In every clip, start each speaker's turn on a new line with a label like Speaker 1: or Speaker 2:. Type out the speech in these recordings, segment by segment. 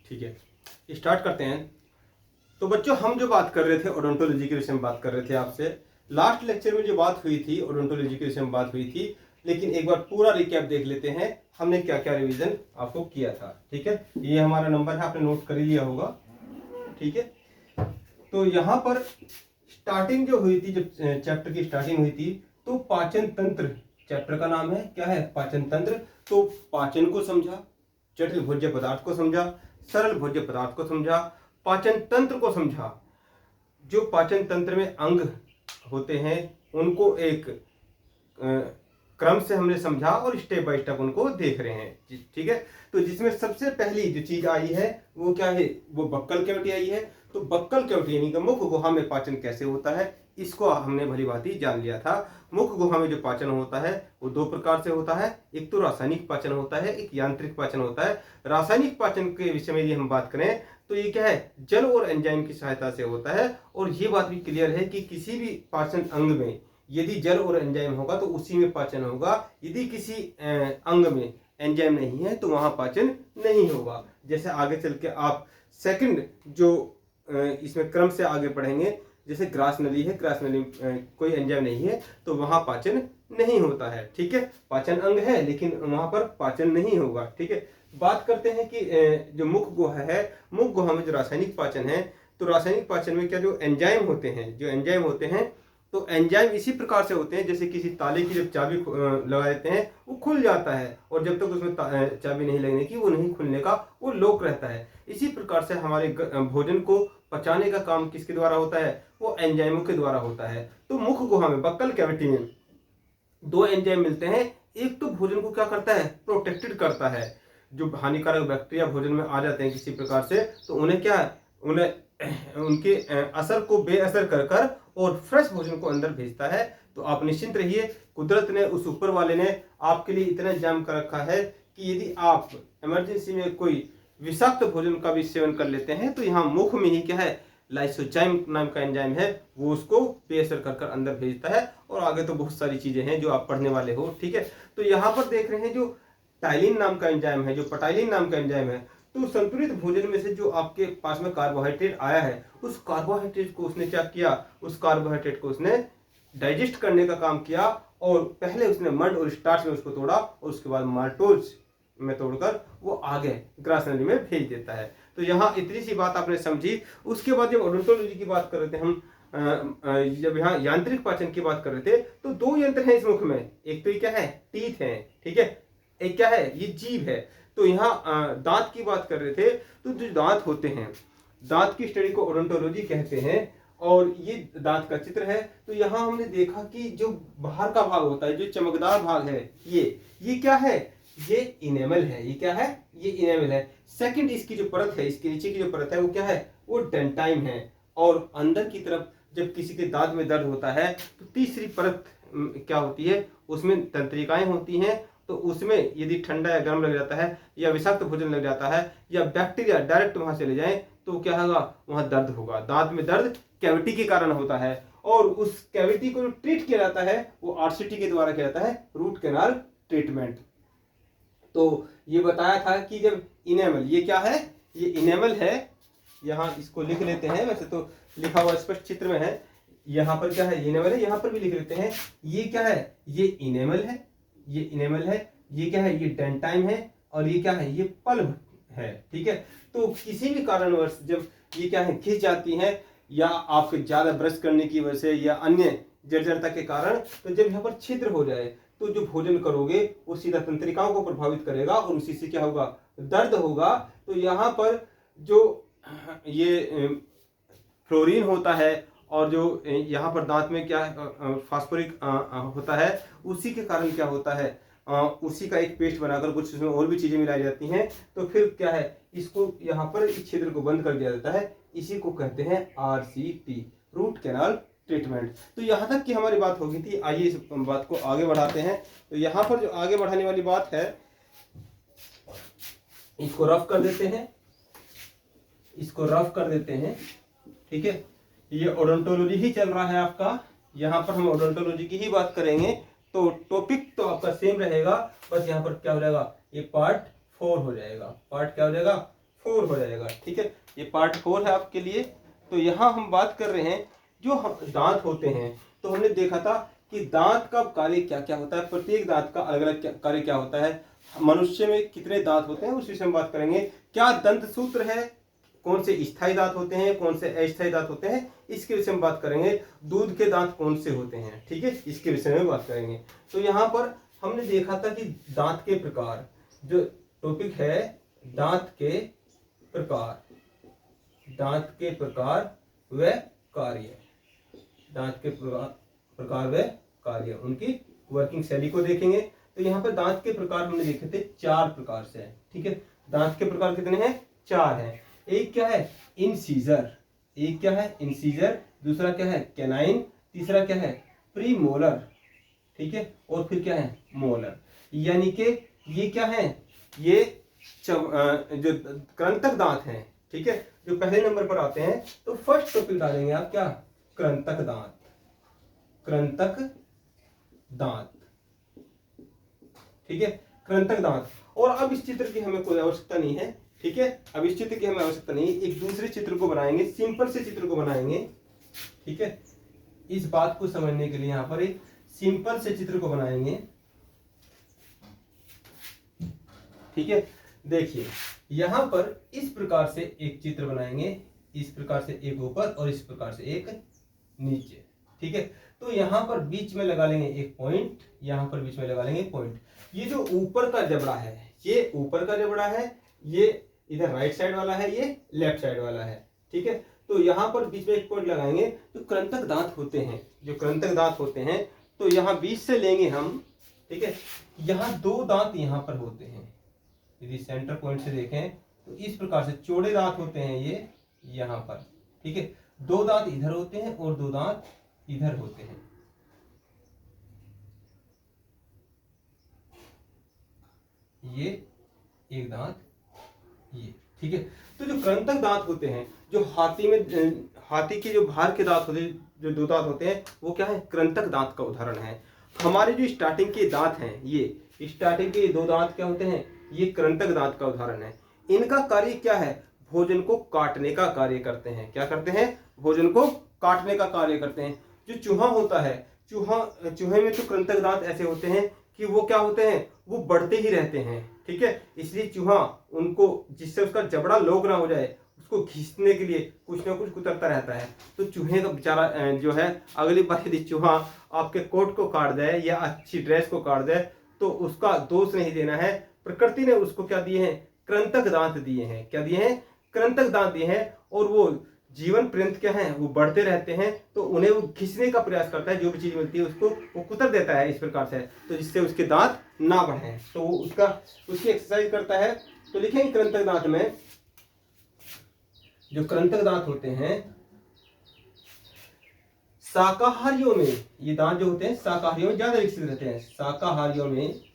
Speaker 1: ठीक है, स्टार्ट करते हैं। तो बच्चों, हम जो बात कर रहे थे ओडोंटोलॉजी के विषय में बात कर रहे थे आपसे। लास्ट लेक्चर में जो बात हुई थी ओडोंटोलॉजी के विषय में बात हुई थी, लेकिन एक बार पूरा रिकैप देख लेते हैं हमने क्या क्या रिवीजन आपको किया था। ठीक है, ये हमारा नंबर है, आपने नोट कर ही लिया होगा। ठीक है, तो यहाँ पर स्टार्टिंग जो हुई थी, जब चैप्टर की स्टार्टिंग हुई थी, तो पाचन तंत्र चैप्टर का नाम है, क्या है, पाचन तंत्र। तो पाचन को समझा, जटिल भोज्य पदार्थ को समझा, सरल भोज्य पदार्थ को समझा, पाचन तंत्र को समझा। जो पाचन तंत्र में अंग होते हैं उनको एक क्रम से हमने समझा और स्टेप बाय स्टेप उनको देख रहे हैं। ठीक है, तो जिसमें सबसे पहली जो चीज आई है वो क्या है, वो बक्कल कैविटी आई है। तो बक्कल कैविटी यानी कि मुख गुहा में पाचन कैसे होता है, इसको हमने भली भांति जान लिया था। मुख गुहा में जो पाचन होता है वो दो प्रकार से होता है, एक तो रासायनिक पाचन होता है, एक यांत्रिक पाचन होता है। रासायनिक पाचन के विषय में यदि हम बात करें तो ये क्या है, जल और एंजाइम की सहायता से होता है। और ये बात भी क्लियर है कि किसी भी पाचन अंग में यदि जल और एंजाइम होगा तो उसी में पाचन होगा। यदि किसी अंग में एंजाइम नहीं है तो वहां पाचन नहीं होगा। जैसे आगे चल के आप सेकंड जो इसमें क्रम से आगे पढ़ेंगे, जैसे ग्रास नली है, ग्रास नली कोई एंजाइम नहीं है तो वहां पाचन नहीं होता है। ठीक है, पाचन अंग है लेकिन वहां पर पाचन नहीं होगा। ठीक है, बात करते हैं कि जो मुख गुहा है, मुख गुहा में जो रासायनिक पाचन है, तो रासायनिक पाचन में क्या, जो एंजाइम होते हैं, जो एंजाइम होते हैं, तो एंजाइम इसी प्रकार से होते हैं जैसे किसी ताले की जब चाबी लगा देते हैं वो खुल जाता है, और जब तक उसमें चाबी नहीं लगने की वो नहीं खुलने का, वो लॉक रहता है। इसी प्रकार से हमारे भोजन को पचाने का काम किसके द्वारा होता है, वो एंजाइमों के द्वारा होता है। तो मुख गुहा में, बक्कल कैविटी में दो एंजाइम मिलते हैं। एक तो भोजन को क्या करता है, प्रोटेक्टेड करता है। जो हानिकारक बैक्टीरिया भोजन में आ जाते हैं किसी प्रकार से, तो उन्हें क्या है, उन्हें उनके असर को बेअसर कर कर और फ्रेश भोजन को अंदर भेजता है। तो आप निश्चिंत रहिए, कुदरत ने, उस ऊपर वाले ने आपके लिए इतना इंतजाम कर रखा है कि यदि आप इमरजेंसी में कोई विषाक्त भोजन का भी सेवन कर लेते हैं तो यहाँ मुख में ही क्या है, लाइसोजाइम नाम का एंजाइम है, वो उसको बेअसर कर कर अंदर भेजता है। और आगे तो बहुत सारी चीजें हैं जो आप पढ़ने वाले हो। ठीक है, तो यहाँ पर देख रहे हैं जो टाइलिन नाम का एंजाइम है, जो पटाइलिन नाम का एंजाइम है, तो संतुलित भोजन में से जो आपके पास में कार्बोहाइड्रेट आया है, उस कार्बोहाइड्रेट को उसने क्या किया, उस कार्बोहाइड्रेट को उसने डाइजेस्ट करने का काम किया। और पहले उसने मड और स्टार्च में उसको तोड़ा और उसके बाद माल्टोज में तोड़कर वो आगे ग्रास नली में भेज देता है। तो यहाँ इतनी सी बात आपने समझी। उसके बाद जब ओडोंटोलॉजी की बात कर रहे थे हम, जब यहाँ यांत्रिक पाचन की बात कर रहे थे, तो दो यंत्र हैं इस मुख में। एक तो ये क्या है, टीथ है, ठीक है, एक क्या है, ये जीभ है। तो यहाँ दांत की बात कर रहे थे, तो जो दांत होते हैं, दांत की स्टडी को ओडोंटोलॉजी कहते हैं। और ये दांत का चित्र है। तो यहाँ हमने देखा कि जो बाहर का भाग होता है, जो चमकदार भाग है, ये क्या है, ये इनेमल है। ये क्या है, ये इनेमल है। सेकंड इसकी जो परत है, इसके नीचे की जो परत है वो क्या है, वो डेंटाइम है। और अंदर की तरफ जब किसी के दांत में दर्द होता है तो तीसरी परत क्या होती है, उसमें तंत्रिकाएं होती हैं। तो उसमें यदि ठंडा या गर्म लग जाता है या विषाक्त भोजन लग जाता है या बैक्टीरिया डायरेक्ट वहां चले जाए तो क्या होगा, वहां दर्द होगा। दांत में दर्द कैविटी के कारण होता है। और उस कैविटी को जो ट्रीट किया जाता है वो आरसीटी के द्वारा किया जाता है, रूट कैनाल ट्रीटमेंट। तो ये बताया था कि जब इनेमल, ये क्या है, ये इनेमल है। यहाँ इसको लिख लेते हैं, वैसे तो लिखा हुआ स्पष्ट चित्र में है। यहाँ पर क्या है, इनेमल है, यहाँ पर भी लिख लेते हैं। ये क्या है, ये इनेमल है, ये इनेमल है। ये क्या है, ये डेंटाइम है। और ये क्या है, ये पल्ब है। ठीक है, तो किसी भी कारणवश जब ये क्या है, खिंच जाती है या आप ज्यादा ब्रश करने की वजह से या अन्य जर्जरता के कारण, तो जब यहाँ पर छिद्र हो जाए तो जो भोजन करोगे वो सीधा तंत्रिकाओं को प्रभावित करेगा और उसी से क्या होगा, दर्द होगा। तो यहाँ पर जो ये फ्लोरीन होता है और जो यहाँ पर दांत में क्या फास्फोरिक होता है, उसी के कारण क्या होता है, उसी का एक पेस्ट बनाकर कुछ उसमें और भी चीजें मिलाई जाती हैं। तो फिर क्या है, इसको यहाँ पर इस छिद्र को बंद कर दिया जाता है। इसी को कहते हैं आरसीटी, रूट कैनाल ट्रीटमेंट। तो यहाँ तक की हमारी बात हो गई थी। आइए इस बात को आगे बढ़ाते हैं। तो यहाँ पर जो आगे बढ़ाने वाली बात है, इसको रफ कर देते हैं, इसको रफ कर देते हैं। ठीक है, ये ओडोंटोलॉजी ही चल रहा है आपका। यहाँ पर हम ओडोंटोलॉजी की ही बात करेंगे। तो टॉपिक तो आपका सेम रहेगा, बस यहाँ पर क्या हो जाएगा, ये पार्ट 4 हो जाएगा। पार्ट क्या हो जाएगा, 4 हो जाएगा। ठीक है, ये पार्ट 4 है आपके लिए। तो यहाँ हम बात कर रहे हैं जो दांत होते हैं। तो हमने देखा था कि दांत का कार्य क्या क्या होता है, प्रत्येक दांत का अलग अलग कार्य क्या होता है, मनुष्य में कितने दांत होते हैं उस विषय में बात करेंगे। क्या दंत सूत्र है, कौन से स्थायी दांत होते हैं, कौन से अस्थायी दांत होते हैं, इसके विषय में बात करेंगे। दूध के दांत कौन से होते हैं, ठीक है, इसके विषय में बात करेंगे। तो यहाँ पर हमने देखा था कि दांत के प्रकार, जो टॉपिक है दांत के प्रकार, दांत के प्रकार व कार्य, दांत के प्रकार व कार्य, उनकी वर्किंग शैली को देखेंगे। तो यहाँ पर दांत के प्रकार हमने देखे थे 4 प्रकार से। ठीक है, दांत के प्रकार कितने हैं, 4 हैं। एक क्या है, इंसीजर, एक क्या है इंसीजर, दूसरा क्या है कैनाइन, तीसरा क्या है प्रीमोलर, ठीक है, और फिर क्या है मोलर। यानी कि ये क्या है, ये जो कृंतक दांत हैं, ठीक है, जो पहले नंबर पर आते हैं। तो फर्स्ट टॉपिक डालेंगे आप क्या, कृंतक दांत, कृंतक दांत, ठीक है, कृंतक दांत। और अब इस चित्र की हमें कोई आवश्यकता नहीं है, ठीक है, अब इस चित्र की हमें आवश्यकता नहीं है, एक दूसरे चित्र को बनाएंगे, सिंपल से चित्र को बनाएंगे। ठीक है, इस बात को समझने के लिए यहां पर एक सिंपल से चित्र को बनाएंगे। ठीक है, देखिए यहां पर इस प्रकार से एक चित्र बनाएंगे, इस प्रकार से एक ऊपर और इस प्रकार से एक नीचे। ठीक है, तो यहां पर बीच में लगा लेंगे एक पॉइंट, यहां पर बीच में लगा लेंगे पॉइंट। ये जो ऊपर का जबड़ा है, ये ऊपर का जबड़ा है, ये इधर राइट साइड वाला है, ये लेफ्ट साइड वाला है। ठीक है, तो यहां पर बीच में एक पॉइंट लगाएंगे। जो कृंतक दांत होते हैं, जो कृंतक दांत होते हैं, तो यहां बीच से लेंगे हम। ठीक है, यहां 2 दांत यहां पर होते हैं, यदि सेंटर पॉइंट से देखें तो इस प्रकार से चौड़े दांत होते हैं ये यहां पर। ठीक है, 2 दांत इधर होते हैं और 2 दांत इधर होते हैं। ये एक दांत, ये, ठीक है। तो जो कृंतक दांत होते हैं, जो हाथी के जो बाहर के दांत होते हैं, जो 2 दांत होते हैं, वो क्या है, कृंतक दांत का उदाहरण है। हमारे जो स्टार्टिंग के दांत हैं, ये स्टार्टिंग के 2 दांत क्या होते हैं, ये कृंतक दांत का उदाहरण है। इनका कार्य क्या है, भोजन को काटने का कार्य करते हैं। क्या करते हैं, भोजन को काटने का कार्य करते हैं। जो चूहा होता है, चूहे में तो कृंतक दांत ऐसे होते हैं कि वो क्या होते हैं, वो बढ़ते ही रहते हैं। ठीक है, इसलिए चूहा उनको, जिससे उसका जबड़ा लोग ना हो जाए, उसको खींचने के लिए कुछ ना कुछ कुतरता रहता है। तो चूहे का बेचारा जो है, अगली बार यदि चूहा आपके कोट को काट दे या अच्छी ड्रेस को काट दे, तो उसका दोष नहीं देना है, प्रकृति ने उसको क्या दिए हैं, कृंतक दांत दिए हैं। क्या दिए हैं, कृंतक दांत दिए हैं। और वो जीवन पर्यंत क्या है, वो बढ़ते रहते हैं। तो उन्हें वो खींचने का प्रयास करता है, जो भी चीज मिलती है उसको वो कुतर देता है इस प्रकार से, तो जिससे उसके दांत ना बढ़े। तो वो उसकी एक्सरसाइज करता है। तो लिखेंगे कृंतक दांत में, जो कृंतक दांत होते हैं, शाकाहारियों में ये दांत जो होते हैं शाकाहारियों में ज्यादा विकसित रहते हैं। शाकाहारियों में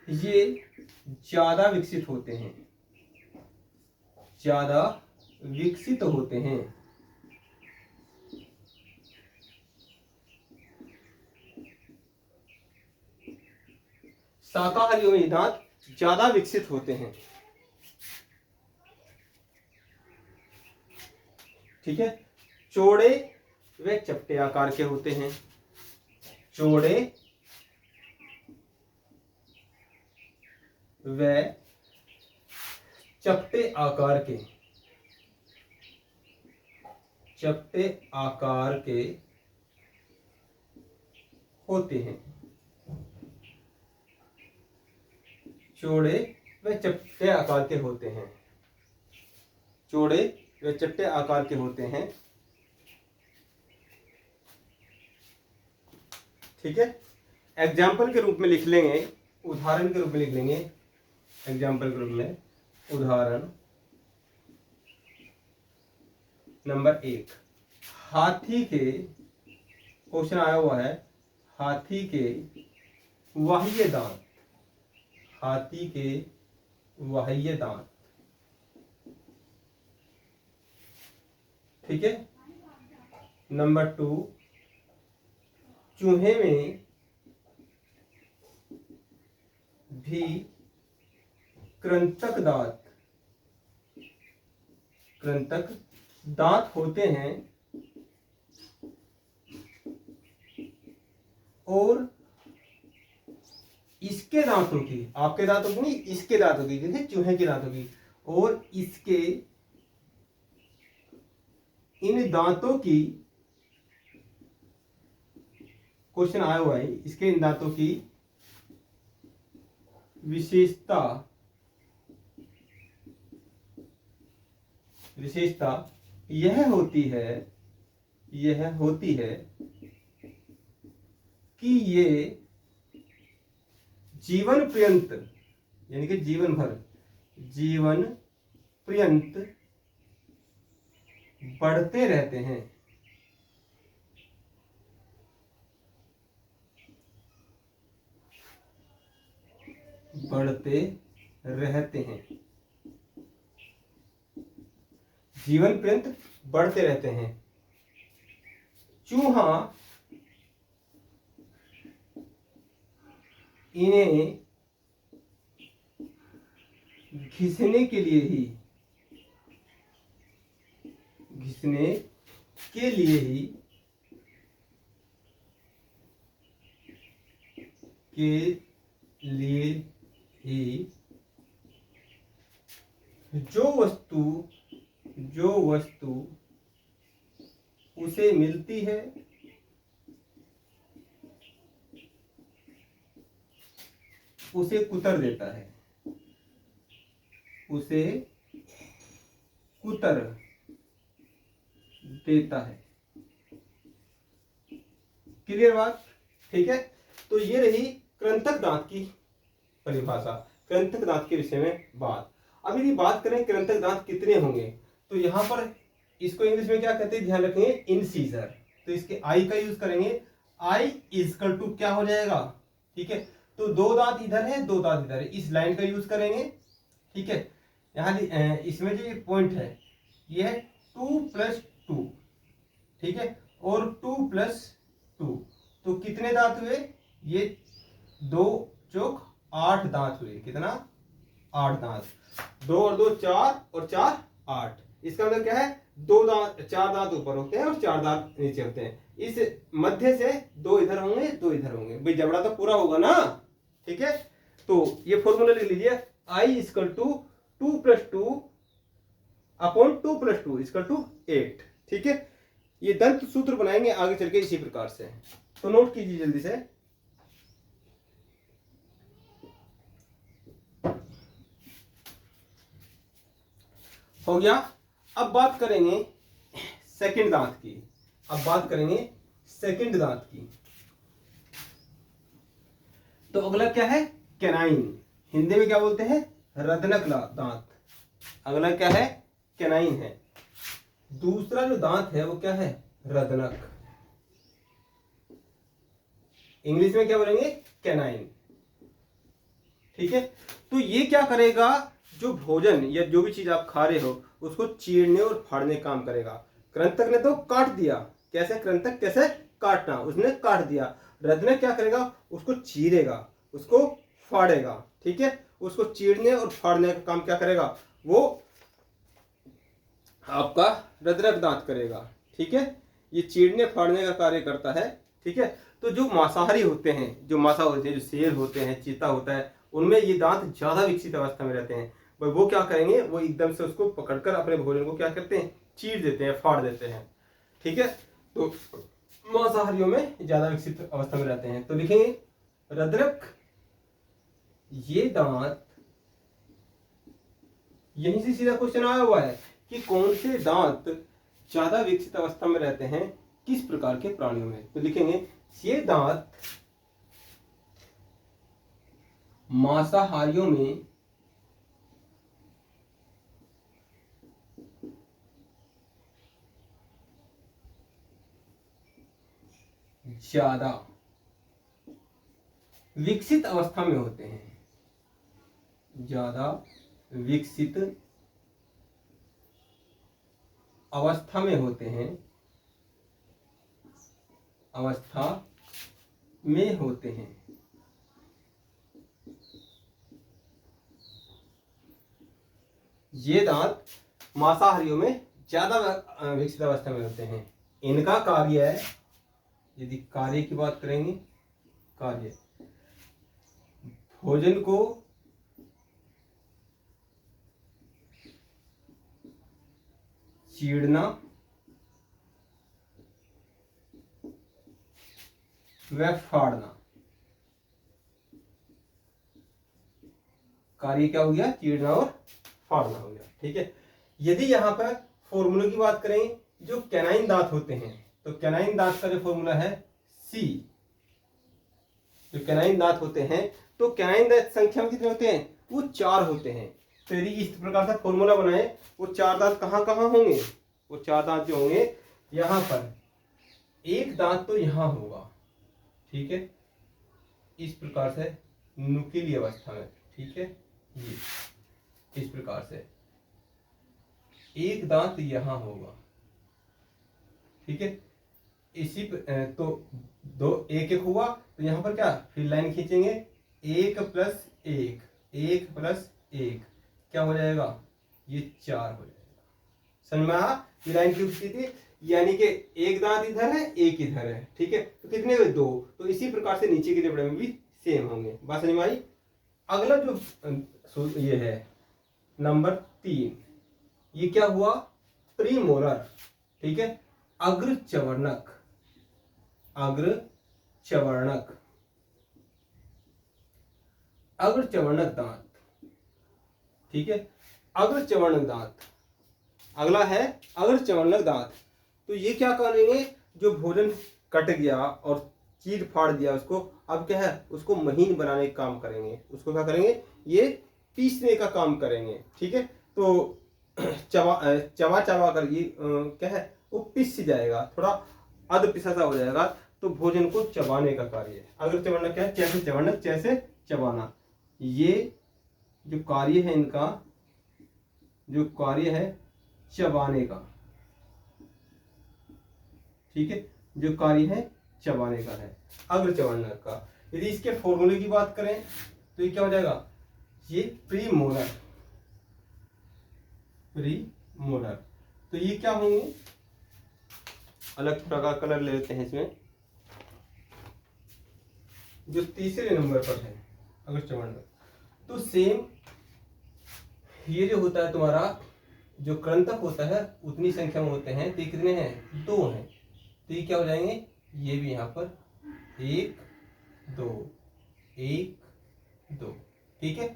Speaker 1: ये ज्यादा विकसित होते हैं, ज्यादा विकसित होते हैं। शाकाहारियों में दांत ज्यादा विकसित होते हैं। ठीक है, चौड़े व चपटे आकार के होते हैं, चौड़े व चपटे आकार के, चपटे आकार के होते हैं, चौड़े व चपटे आकार के होते हैं, चौड़े व चपटे आकार के होते हैं। ठीक है, एग्जाम्पल के रूप में लिख लेंगे, उदाहरण के रूप में लिख लेंगे, एग्जाम्पल के रूप में उदाहरण नंबर 1, हाथी के, क्वेश्चन आया हुआ है, हाथी के बाह्य दांत, हाथी के बाह्य दांत। ठीक है, नंबर 2, चूहे में भी कृंतक दांत होते हैं और इसके दांतों की, आपके दांतों की नहीं, इसके दांतों की, जैसे चूहे के दांतों की, और इसके इन दांतों की, क्वेश्चन आया हुआ है, इसके इन दांतों की विशेषता यह होती है कि ये जीवन पर्यंत, यानी कि जीवन पर्यंत बढ़ते रहते हैं। जीवन पर्यंत बढ़ते रहते हैं। चूहा इन्हें घिसने के लिए ही जो वस्तु उसे मिलती है उसे कुतर देता है। क्लियर बात? ठीक है, तो ये रही कृंतक दांत की परिभाषा, कृंतक दांत के विषय में बात। अब यदि बात करें कृंतक दांत कितने होंगे, तो यहाँ पर इसको इंग्लिश में क्या कहते हैं, ध्यान रखेंगे, इंसीजर। तो इसके आई का यूज करेंगे, आई इजकल टू क्या हो जाएगा, ठीक है, तो 2 दांत इधर है, 2 दांत इधर है, इस लाइन का यूज करेंगे। ठीक है, यहाँ इसमें जो ये पॉइंट है ये है 2 + 2, ठीक है, और 2 + 2, तो कितने दांत हुए, ये 2 चौक 8 दांत हुए। कितना? 8 दांत, 2 और 2 4 और 4 8। इसका मतलब क्या है, 2 दांत, 4 दांत ऊपर होते हैं और 4 दांत नीचे होते हैं। इस मध्य से 2 इधर होंगे, 2 इधर होंगे, भाई जबड़ा तो पूरा होगा ना। ठीक है, तो ये फॉर्मूला लिख लीजिए, I = 2 + 2 अपॉन 2 + 2 = 8। ठीक है, ये दंत सूत्र बनाएंगे आगे चल के इसी प्रकार से, तो नोट कीजिए जल्दी से। हो गया। अब बात करेंगे सेकंड दांत की। तो अगला क्या है, कैनाइन, हिंदी में क्या बोलते हैं, रदनक दांत। अगला क्या है, कैनाइन है। दूसरा जो दांत है वो क्या है, रदनक। इंग्लिश में क्या बोलेंगे, कैनाइन। ठीक है, तो ये क्या करेगा, जो भोजन या जो भी चीज आप खा रहे हो उसको चीरने और फाड़ने का काम करेगा। कृंतक ने तो काट दिया, कैसे, कृंतक कैसे काटना, उसने काट दिया। रदनक क्या करेगा, उसको चीरेगा, उसको फाड़ेगा। ठीक है, उसको चीरने और फाड़ने का काम क्या करेगा, वो आपका रदनक दांत करेगा। ठीक है, ये चीरने फाड़ने का कार्य करता है। ठीक है, तो जो मांसाहारी होते हैं, जो शेर होते हैं, चीता होता है, उनमें ये दांत ज्यादा विकसित अवस्था में रहते हैं। वो क्या करेंगे, वो एकदम से उसको पकड़कर अपने भोजन को क्या करते हैं, चीर देते हैं, फाड़ देते हैं। ठीक है, तो मांसाहारियों में ज्यादा विकसित अवस्था में रहते हैं। तो लिखेंगे रदनक, ये दांत, यहीं से सीधा क्वेश्चन आया हुआ है कि कौन से दांत ज्यादा विकसित अवस्था में रहते हैं किस प्रकार के प्राणियों में। तो लिखेंगे ये दांत मांसाहारियों में ज्यादा विकसित अवस्था में होते हैं, ज्यादा विकसित अवस्था में होते हैं, अवस्था में होते हैं। ये दांत मांसाहारियों में ज्यादा विकसित अवस्था में होते हैं। इनका कार्य है, यदि कार्य की बात करेंगे, कार्य भोजन को चीरना व फाड़ना। कार्य क्या हो गया? चीरना और फाड़ना हो गया। ठीक है। यदि यहां पर फॉर्मूले की बात करें, जो कैनाइन दांत होते हैं, तो कैनाइन दांत का जो फॉर्मूला है सी। जो कैनाइन दांत होते हैं, तो कैनाइन दांत संख्या में कितने होते हैं? वो 4 होते हैं। तो यदि इस प्रकार का फॉर्मूला बनाए, वो 4 दांत कहाँ कहाँ होंगे? वो 4 दांत जो होंगे, यहां पर एक दांत तो यहां होगा, ठीक है, इस प्रकार से नुकीली अवस्था में, ठीक है, ये इस प्रकार से एक दांत यहां होगा, ठीक है। इसी तो दो एक एक हुआ, तो यहां पर क्या, फिर लाइन खींचेंगे, 1 + 1, 1 + 1 क्या हो जाएगा? ये 4 हो जाएगा। समझ में आया? ये लाइन क्यों खींची थी? यानी कि एक दांत इधर है, एक इधर है, ठीक है, तो कितने हुए? 2। तो इसी प्रकार से नीचे के जबड़े में भी सेम होंगे। बात समझ में आई? अगला जो ये है नंबर 3, ये क्या हुआ? प्रीमोलर, ठीक है, अग्र चवर्णक, अग्र चवर्णक, अग्र चवर्णक दांत, ठीक है, अग्र चवर्णक दांत। अगला है अग्र चवर्णक दांत। तो ये क्या करेंगे? जो भोजन कट गया और चीर फाड़ दिया उसको, अब क्या है, उसको महीन बनाने का काम करेंगे। उसको क्या करेंगे? ये पीसने का काम करेंगे, ठीक है। तो चबा कर ये क्या है, वो पिस जाएगा, थोड़ा अध पिसा सा हो जाएगा, तो भोजन को चबाने का कार्य है। अग्र चवर्णक क्या है? जैसे चवर्णक, जैसे चबाना। ये जो कार्य है इनका, जो कार्य है चबाने का, ठीक है, जो कार्य है चबाने का है अग्र चवर्णक का। यदि इसके फॉर्मूले की बात करें, तो ये क्या हो जाएगा? ये प्रीमोलर, प्रीमोलर। तो ये क्या होंगे? अलग प्रकार कलर ले लेते हैं इसमें। जो तीसरे नंबर पर है अग्र चवर्णक, तो सेम ये जो होता है तुम्हारा, जो कृंतक होता है उतनी संख्या में होते हैं। तो कितने हैं? 2 हैं। तो ये क्या हो जाएंगे? ये भी यहाँ पर 1 2 1 2, ठीक है।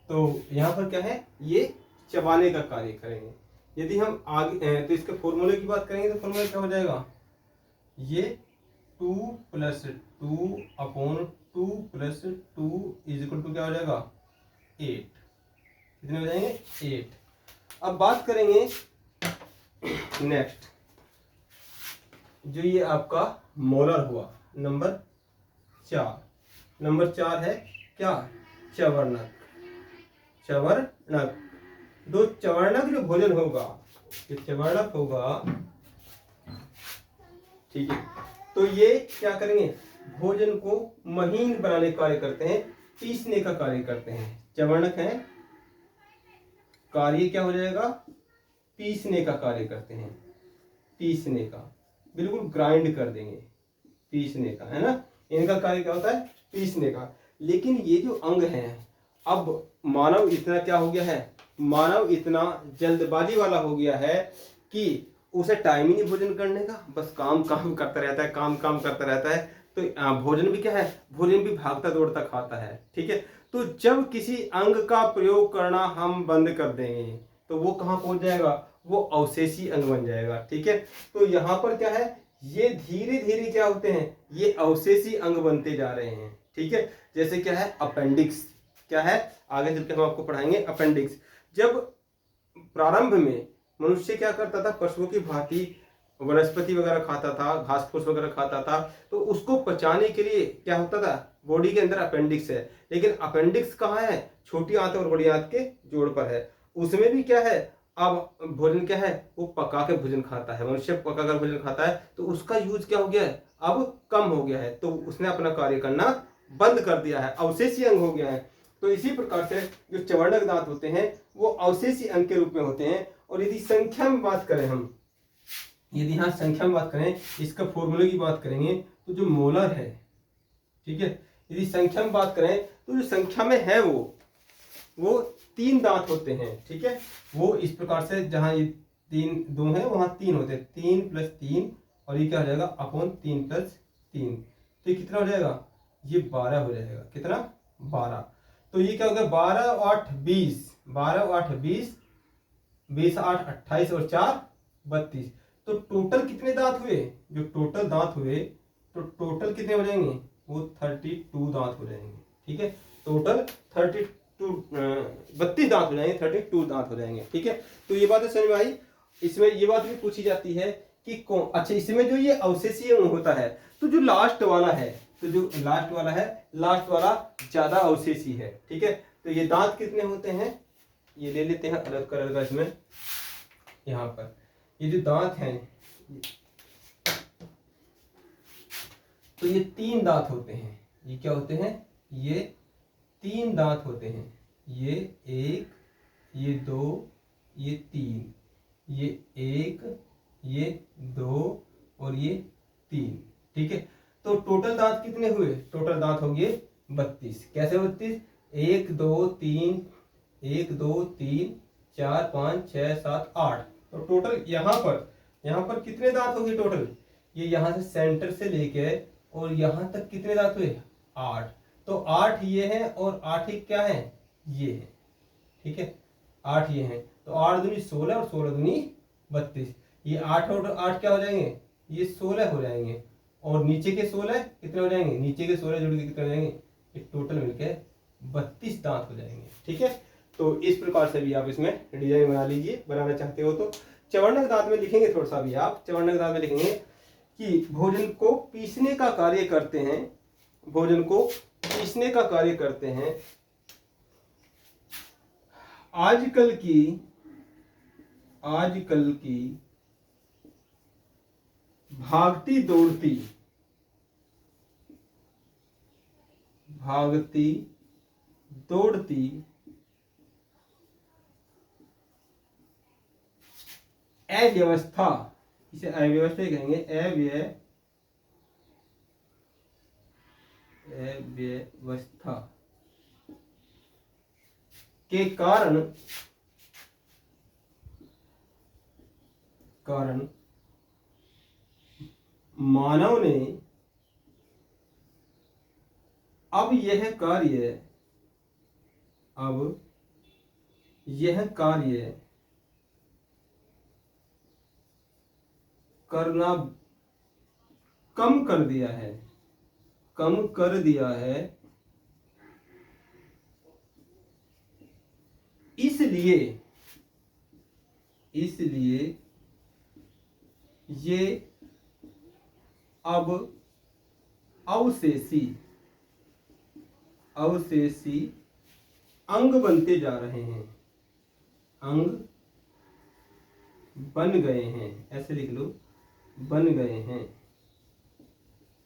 Speaker 1: तो यहाँ पर क्या है? ये चबाने का कार्य करेंगे। यदि हम आगे तो इसके फॉर्मूले की बात करेंगे, तो फॉर्मूला क्या हो जाएगा? ये 2 + 2 / 2 + 2 = क्या हो जाएगा? 8। कितने हो जाएंगे? 8। अब बात करेंगे नेक्स्ट, जो ये आपका मोलर हुआ नंबर 4। नंबर 4 है क्या? चवर्णक, चवर्णक। दो चवर्णक जो भोजन होगा, ये चवर्णक होगा, ठीक है। तो ये क्या करेंगे? भोजन को महीन बनाने का कार्य करते हैं, पीसने का कार्य करते हैं। चवर्णक है, कार्य क्या हो जाएगा? पीसने का कार्य करते हैं, पीसने का, बिल्कुल ग्राइंड कर देंगे, पीसने का, है ना। इनका कार्य क्या होता है? पीसने का। लेकिन ये जो अंग हैं, अब मानव इतना क्या हो गया है? मानव इतना जल्दबाजी वाला हो गया है कि उसे टाइम ही नहीं भोजन करने का, बस काम काम करता रहता है, काम काम करता रहता है। तो भोजन भी क्या है? भोजन भी भागता दौड़ता खाता है, ठीक है। तो जब किसी अंग का प्रयोग करना हम बंद कर देंगे, तो वो कहाँ पहुंच जाएगा? वो अवशेषी अंग बन जाएगा, ठीक है। तो यहाँ पर क्या है? ये धीरे धीरे क्या होते हैं? ये अवशेषी अंग बनते जा रहे हैं, ठीक है। जैसे क्या है? अपेंडिक्स। क्या है? आगे चल के हम आपको पढ़ाएंगे अपेंडिक्स। जब प्रारंभ में मनुष्य क्या करता था? पशुओं की भांति वनस्पति वगैरह खाता था, घास फूस वगैरह खाता था, तो उसको पचाने के लिए क्या होता था? बॉडी के अंदर अपेंडिक्स है। लेकिन अपेंडिक्स कहाँ है? छोटी आंत और बड़ी आंत के जोड़ पर है। उसमें भी क्या है? अब भोजन क्या है, वो पका के भोजन खाता है, मनुष्य पका कर भोजन खाता है, तो उसका यूज क्या हो गया है, अब कम हो गया है, तो उसने अपना कार्य करना बंद कर दिया है, अवशेषी अंग हो गया है। तो इसी प्रकार से जो चवर्णक दांत होते हैं वो अवशेषी अंग के रूप में होते हैं। और यदि संख्या में बात करें हम, यदि यहाँ संख्या में बात करें, इसका फॉर्मूले की बात करेंगे, तो जो मोलर है, ठीक है, यदि संख्या में बात करें तो जो संख्या में है वो 3 दांत होते हैं, ठीक है। वो इस प्रकार से, जहां ये 3 2 है वहां 3 होते हैं, 3 + 3, और ये क्या हो जाएगा, अपॉन 3 + 3, तो ये कितना हो जाएगा, ये 12 हो जाएगा, कितना, 12। तो ये क्या हो गया, 12 × 8 = 20, 12 × 8 = 20, 20 × 8 = 28 और 4 = 32। तो टोटल कितने दांत हुए, जो टोटल दांत हुए, तो टोटल कितने हो जाएंगे, वो 32 दांत हो जाएंगे, ठीक है। टोटल 32 32 दांत हो जाएंगे, 32 दांत हो जाएंगे, ठीक है। तो ये बात है समझ में आई। इसमें ये बात भी पूछी जाती है कि कौन, अच्छा इसमें जो ये अवशेषीय होता है, तो जो लास्ट वाला है, तो जो लास्ट वाला है, लास्ट वाला ज्यादा अवशेषी है, ठीक है। तो ये दांत कितने होते हैं, ये ले लेते हैं अलग कलर का, इसमें यहाँ पर ये जो दांत हैं, तो ये 3 दांत होते हैं। ये क्या होते हैं, ये 3 दांत होते हैं, ये 1, ये 2, ये 3, ये 1, ये 2 और ये 3, ठीक है। तो टोटल दांत कितने हुए, टोटल दांत हो गए 32। कैसे 32, 1 2 3, 1 2 3 4 5 6 7 8। तो टोटल यहाँ पर कितने दांत हो गए टोटल, ये यहाँ से सेंटर से लेके और यहाँ तक कितने दांत हुए, 8। तो 8 ये हैं और 8 ही क्या है, ये है, ठीक है, 8 ये हैं। तो 8 दूनी 16 और 16 दूनी 32। ये 8 और 8 क्या हो जाएंगे, ये 16 हो जाएंगे, और नीचे के 16 कितने हो जाएंगे, नीचे के 16 जुड़ के कितने हो जाएंगे, ये टोटल मिलके 32 दांत हो जाएंगे, ठीक है। तो इस प्रकार से भी आप इसमें डिजाइन बना लीजिए, बनाना चाहते हो तो। चवर्णक दांत में लिखेंगे थोड़ा सा भी आप, चवर्णक दांत में लिखेंगे कि भोजन को पीसने का कार्य करते हैं, भोजन को पीसने का कार्य करते हैं। आजकल की भागती दौड़ती अव्यवस्था, इसे अव्यवस्था कहेंगे, अव्यवस्था के कारण मानव ने अब यह कार्य करना कम कर दिया है, इसलिए ये अब अवशेषी अंग बनते जा रहे हैं, अंग बन गए हैं, ऐसे लिख लो, बन गए हैं,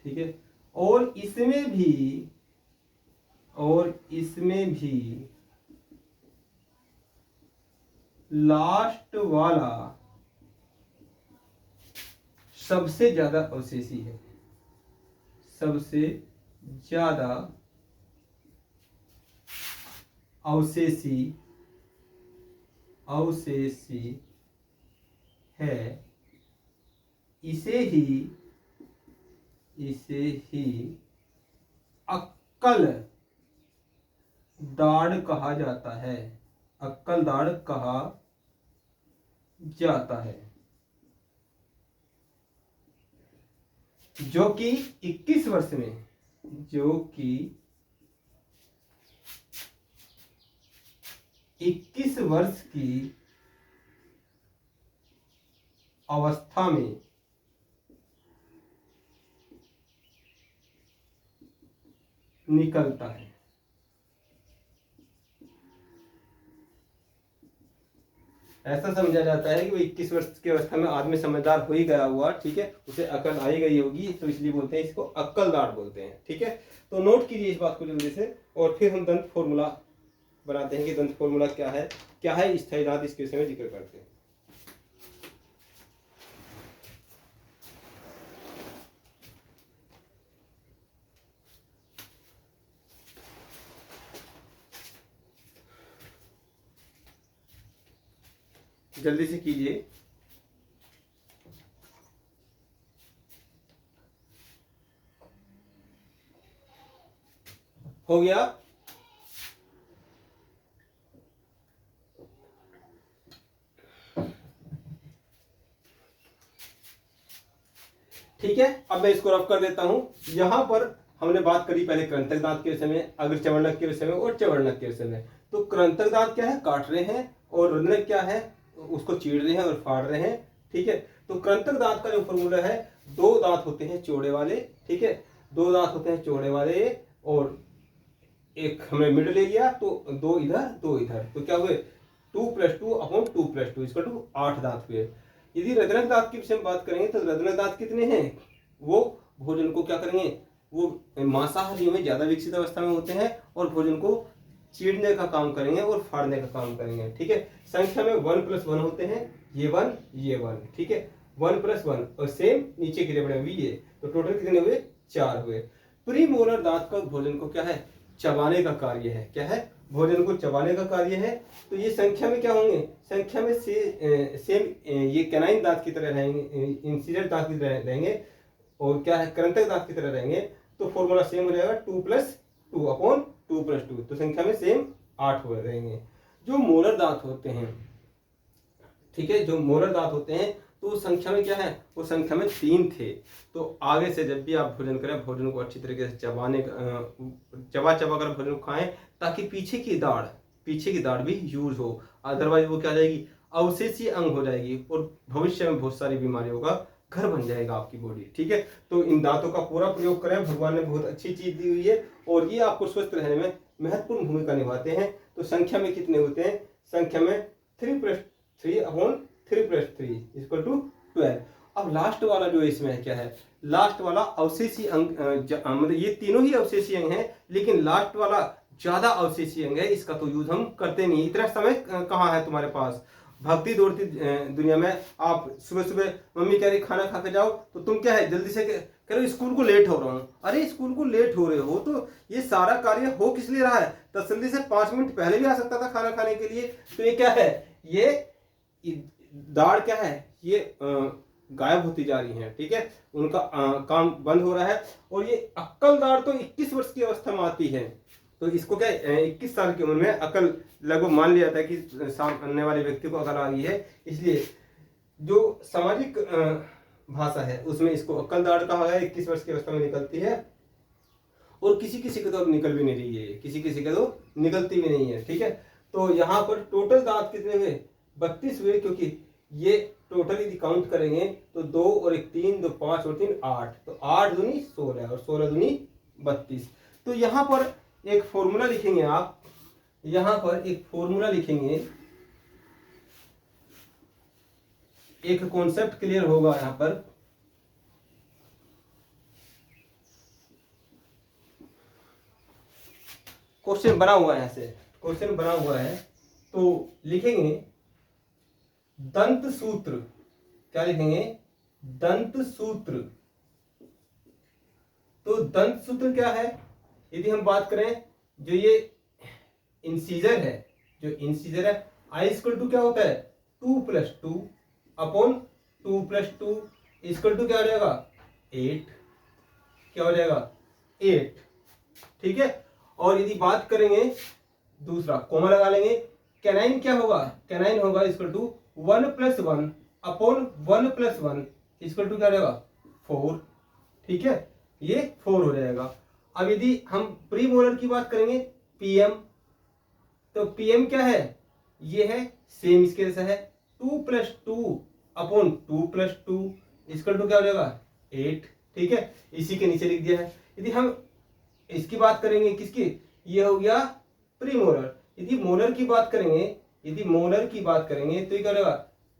Speaker 1: ठीक है। और इसमें भी लास्ट वाला सबसे ज्यादा अवशेषी है, सबसे ज्यादा अवशेषी है। इसे ही अक्कल दाढ़ कहा जाता है, अक्कल दाढ़ कहा जाता है, जो कि 21 वर्ष में, जो कि 21 वर्ष की अवस्था में निकलता है। ऐसा समझा जाता है कि वो 21 वर्ष की अवस्था में आदमी समझदार हो ही गया हुआ, ठीक है, उसे अकल आई गई होगी, तो इसलिए बोलते हैं इसको अक्कलदार बोलते हैं, ठीक है। तो नोट कीजिए इस बात को जल्दी से, और फिर हम दंत फॉर्मूला बनाते हैं कि दंत फॉर्मूला क्या है स्थायी दांत, इसके विषय में जिक्र करते हैं। जल्दी से कीजिए। हो गया? ठीक है, अब मैं इसको रफ कर देता हूं। यहां पर हमने बात करी पहले कृंतक दांत के विषय में, अग्र चवर्णक के विषय में और चवर्णक के विषय में। तो कृंतक दांत क्या है, काट रहे हैं, और रुद्रक क्या है, उसको चीड़ रहे हैं और फाड़ रहे हैं, ठीक है। तो कृंतक दांत का जो फॉर्मूला है, दो दांत होते हैं चौड़े वाले, ठीक है, दो दांत होते हैं चौड़े वाले, और एक हमने मिड ले लिया, तो दो इधर दो इधर, तो क्या हुए 2 + 2 अपॉन 2 + 2 = 8 दांत हुए। यदि रद्रक दांत के विषय में बात करेंगे तो रद्रक दांत कितने हैं, वो भोजन को क्या करेंगे, वो मांसाहारियों में ज्यादा विकसित अवस्था में होते हैं और भोजन को चीरने का काम करेंगे और फाड़ने का काम करेंगे, ठीक है। संख्या में 1 + 1 होते हैं, ये 1, ठीक है, 1 + 1, और सेम नीचे गिरे बड़े हुए ये, तो टोटल कितने हुए, 4 हुए। प्रीमोलर दांत का भोजन को क्या है, चबाने का कार्य है, क्या है, भोजन को चबाने का कार्य है। तो ये संख्या में क्या होंगे, संख्या में सेम ये कैनाइन दांत की तरह रहेंगे, इंसीजर दांत की तरह रहेंगे, और क्या है, कृंतक दांत की तरह रहेंगे। तो फॉर्मूला सेम हो जाएगा 2 + 2 अपॉन 2 + 2, तो संख्या में सेम 8 हो रहेंगे। जो मोलर दांत होते हैं, ठीक है, जो मोलर दांत होते हैं, तो संख्या में क्या है, वो संख्या में 3 थे। तो आगे से जब भी आप भोजन करें, भोजन को अच्छी तरीके से चबा कर भोजन को खाएं, ताकि पीछे की दाढ़ भी यूज हो, अदरवाइज वो क्या हो जाएगी, अवशेषीय अंग हो जाएगी, और भविष्य में बहुत सारी बीमारियों का घर बन जाएगा आपकी बॉडी, ठीक है। तो इन दांतों का पूरा प्रयोग करें, भगवान ने बहुत अच्छी चीज दी हुई है, और ये आपको स्वस्थ रहने में महत्वपूर्ण भूमिका निभाते हैं। तो संख्या में कितने होते हैं, संख्या में 3 + 3 अपॉन 3 + 3 = 12। अब लास्ट वाला जो इसमें क्या है, लास्ट वाला अवशेषीय अंग, मतलब ये तीनों ही अवशेषीय अंग हैं, लेकिन लास्ट वाला ज्यादा अवशेषीय अंग है, इसका तो यूज हम करते नहीं। इतना समय कहाँ है तुम्हारे पास, भक्ति दौड़ती दुनिया में। आप सुबह सुबह मम्मी कह रही खाना खा के जाओ, तो तुम क्या है, जल्दी से कह रहे स्कूल को लेट हो रहा हूँ। अरे स्कूल को लेट हो रहे हो, तो ये सारा कार्य हो किस लिए रहा है, तसल्ली से 5 मिनट पहले भी आ सकता था खाना खाने के लिए। तो ये क्या है, ये दाढ़ क्या है, ये गायब होती जा रही है, ठीक है, उनका काम बंद हो रहा है। और ये अक्कल दाढ़ तो 21 वर्ष की अवस्था में आती है। तो इसको क्या 21 साल की उम्र में अकल लगभग मान लिया जाता है कि सामने वाले व्यक्ति को अकल आ रही है। इसलिए जो सामाजिक भाषा है उसमें इसको अक्कल दाढ़ कहा गया, 21 वर्ष की अवस्था में निकलती है, और किसी किसी के तो निकल भी नहीं रही है, किसी किसी के तो निकलती भी नहीं है, ठीक है। तो यहाँ पर टोटल दांत कितने हुए, 32 हुए, क्योंकि ये टोटल यदि काउंट करेंगे तो 2 और 1 3, 2 5 और 3 8, तो 8 दूनी 16 और 16 दूनी 32। तो यहाँ पर एक फॉर्मूला लिखेंगे आप, यहाँ पर एक फॉर्मूला लिखेंगे, एक कॉन्सेप्ट क्लियर होगा। यहाँ पर क्वेश्चन बना हुआ है, यहाँ से क्वेश्चन बना हुआ है, तो लिखेंगे दंत सूत्र। क्या लिखेंगे, दंत सूत्र। तो दंत सूत्र क्या है, यदि हम बात करें, जो ये इंसीजर है, जो इंसीजर है, I = क्या होता है, 2 + 2 अपॉन 2 + 2 = क्या हो जाएगा, 8। क्या हो जाएगा, 8, ठीक है। और यदि बात करेंगे दूसरा, कोमा लगा लेंगे, कैनाइन क्या होगा, कैनाइन होगा = 1 + 1 अपॉन 1 + 1 = क्या रहेगा, 4, ठीक है, ये 4 हो जाएगा। अब यदि हम प्रीमोलर की बात करेंगे, PM, तो PM क्या है, ये है सेम इसके जैसा है, 2 + 2 अपॉन 2 + 2 = क्या हो जाएगा, 8, ठीक है, इसी के नीचे लिख दिया है। यदि हम इसकी बात करेंगे, किसकी, ये हो गया प्रीमोलर। यदि मोलर की बात करेंगे यदि मोलर की बात करेंगे तो ये क्या रहेगा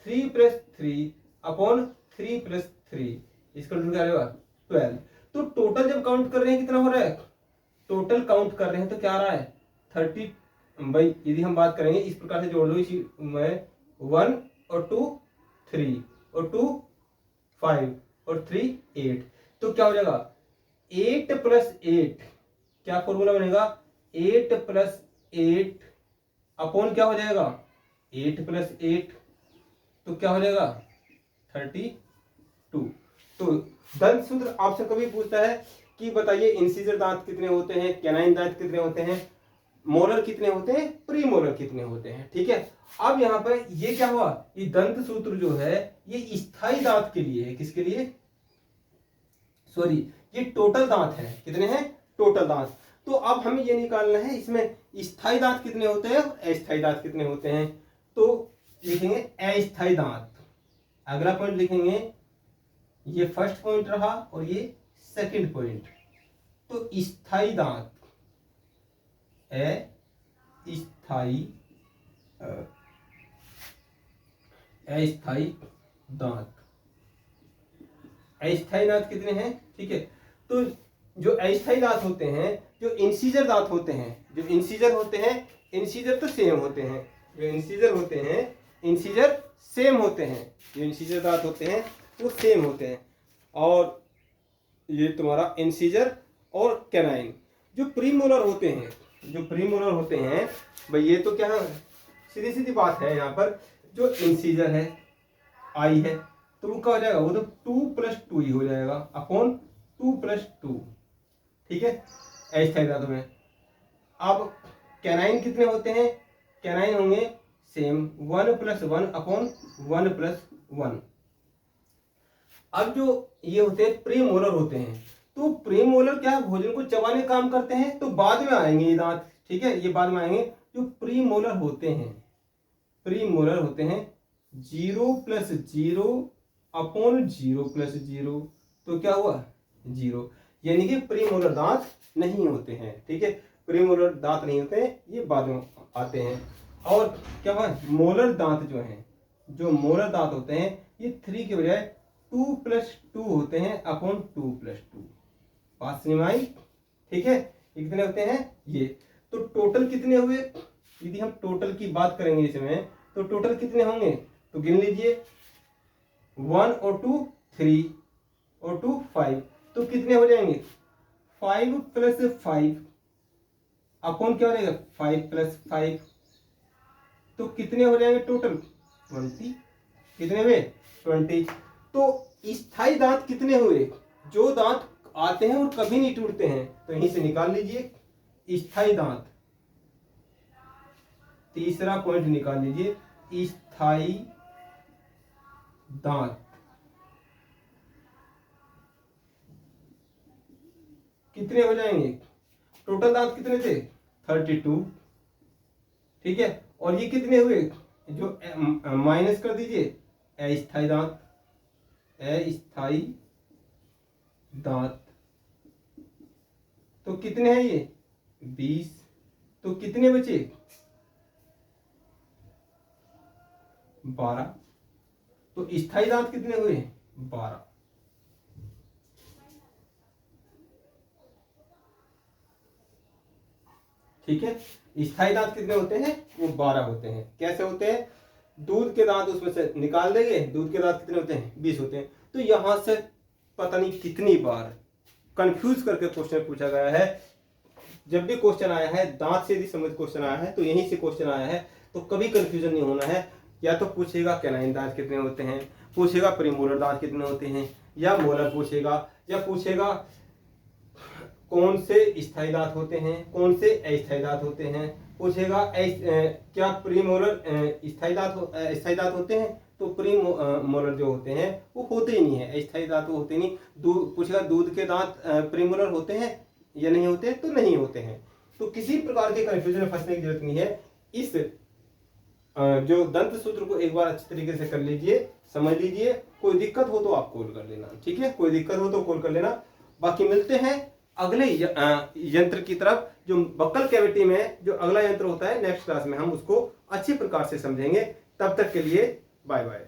Speaker 1: 3 + 3 अपॉन 3 + 3 इसका क्या रहेगा 12। तो टोटल जब काउंट कर रहे हैं कितना हो रहा है, टोटल काउंट कर रहे हैं तो क्या आ रहा है 30। भाई यदि हम बात करेंगे इस प्रकार से जोड़ लो, इसी में 1 और 2 3 और 2 5 और 3 8, तो क्या हो जाएगा 8 + 8, क्या फॉर्मूला बनेगा 8 + 8 अपॉन क्या हो जाएगा 8 + 8, तो क्या हो जाएगा 32। तो दंत सूत्र आपसे कभी पूछता है कि बताइए इंसीजर दांत कितने होते हैं, कैनाइन दांत कितने होते हैं, मोलर कितने होते हैं, प्री मोलर कितने होते हैं। ठीक है, अब यहाँ पर ये क्या हुआ, ये दंत सूत्र जो है ये स्थायी दांत के लिए है। किसके लिए, सॉरी ये टोटल दांत है, कितने हैं टोटल दांत। तो अब हमें ये निकालना है इसमें स्थायी दांत कितने होते हैं और अस्थायी दांत कितने होते हैं। तो लिखेंगे अस्थायी दांत, अगला पॉइंट लिखेंगे, ये फर्स्ट पॉइंट रहा और ये सेकंड पॉइंट। तो स्थायी दांत, अस्थायी दांत, अस्थायी दांत कितने हैं। ठीक है, तो जो अस्थायी दांत होते हैं, जो इंसीजर दांत होते हैं, जो इंसीजर होते हैं, इंसीजर तो सेम होते हैं, जो इंसीजर होते हैं इंसीजर सेम होते हैं, जो इंसीजर दांत होते हैं वो सेम होते हैं। और ये तुम्हारा इंसीजर और कैनाइन। जो प्रीमोलर होते हैं, जो प्रीमोलर होते हैं भाई, ये तो क्या सीधी सीधी बात है, यहाँ पर जो इंसीजर है आई है तो वो क्या हो जाएगा, वो तो 2 + 2 ही हो जाएगा अपॉन 2 + 2। ठीक है, अस्थायी दांतों में। अब कैनाइन कितने होते हैं, कैनाइन होंगे सेम 1 + 1 अपॉन 1 + 1। अब जो ये होते हैं प्रीमोलर होते हैं, तो प्रीमोलर क्या है, भोजन को चबाने काम करते हैं, तो बाद में आएंगे ये दांत। ठीक है, ये बाद में आएंगे। जो प्रीमोलर होते हैं, प्रीमोलर होते हैं 0 + 0 अपॉन 0 + 0, तो क्या हुआ 0, यानी कि प्रीमोलर दांत नहीं होते हैं। ठीक है, प्रीमोलर दांत नहीं होते हैं, ये बाद में आते हैं। और क्या हुआ, मोलर दांत जो हैं, जो मोलर दांत होते हैं ये 3 के बजाय 2 + 2 होते हैं अपॉन 2 + 2। बात समझ में आई। ठीक है, ये कितने होते हैं ये। तो टोटल कितने हुए, यदि हम टोटल की बात करेंगे इसमें तो टोटल कितने होंगे, तो गिन लीजिए 1 और 2 3 और 2 5, तो कितने हो जाएंगे 5 + 5 अपॉन क्या हो जाएगा 5 + 5, तो कितने हो जाएंगे टोटल 20। कितने हुए 20। तो स्थायी दांत कितने हुए, जो दांत आते हैं और कभी नहीं टूटते हैं, तो यहीं से निकाल लीजिए स्थायी दांत। तीसरा पॉइंट निकाल लीजिए, स्थायी दांत कितने हो जाएंगे, टोटल दांत कितने थे 32। ठीक है, और ये कितने हुए, जो माइनस कर दीजिए अस्थायी दांत, अस्थायी दांत, तो कितने हैं ये 20, तो कितने बचे 12। तो स्थायी दांत कितने हुए 12। ठीक है, स्थायी दांत कितने होते हैं, वो 12 होते हैं। कैसे होते हैं, दूध के दांत उसमें से निकाल देंगे, दूध के दांत कितने होते हैं 20 होते हैं। तो यहां से पता नहीं कितनी बार कंफ्यूज करके क्वेश्चन पूछा गया है। जब भी क्वेश्चन आया है दांत से यदि समझ क्वेश्चन आया है तो यहीं से क्वेश्चन आया है, तो कभी कंफ्यूजन नहीं होना है। या तो पूछेगा कैनाइन दांत कितने होते हैं, पूछेगा प्रीमोलर दांत कितने होते हैं, या मोलर पूछेगा, या पूछेगा कौन से स्थायी दांत होते हैं, कौन से अस्थायी दांत होते हैं, पूछेगा क्या प्रीमोलर स्थायी दांत होते हैं, तो प्रीमोलर जो होते हैं वो होते ही नहीं है, अस्थायी दांत वो होते नहीं। पूछेगा दूध के दांत प्रीमोलर होते हैं या नहीं होते, तो नहीं होते हैं। तो किसी प्रकार के कंफ्यूजन में फंसने की जरूरत नहीं है। इस जो दंत सूत्र को एक बार अच्छी तरीके से कर लीजिए, समझ लीजिए। कोई दिक्कत हो तो आप कॉल कर लेना। ठीक है, कोई दिक्कत हो तो कॉल कर लेना। बाकी मिलते हैं अगले यंत्र की तरफ, जो बक्कल कैविटी में जो अगला यंत्र होता है, नेक्स्ट क्लास में हम उसको अच्छी प्रकार से समझेंगे। तब तक के लिए बाय बाय।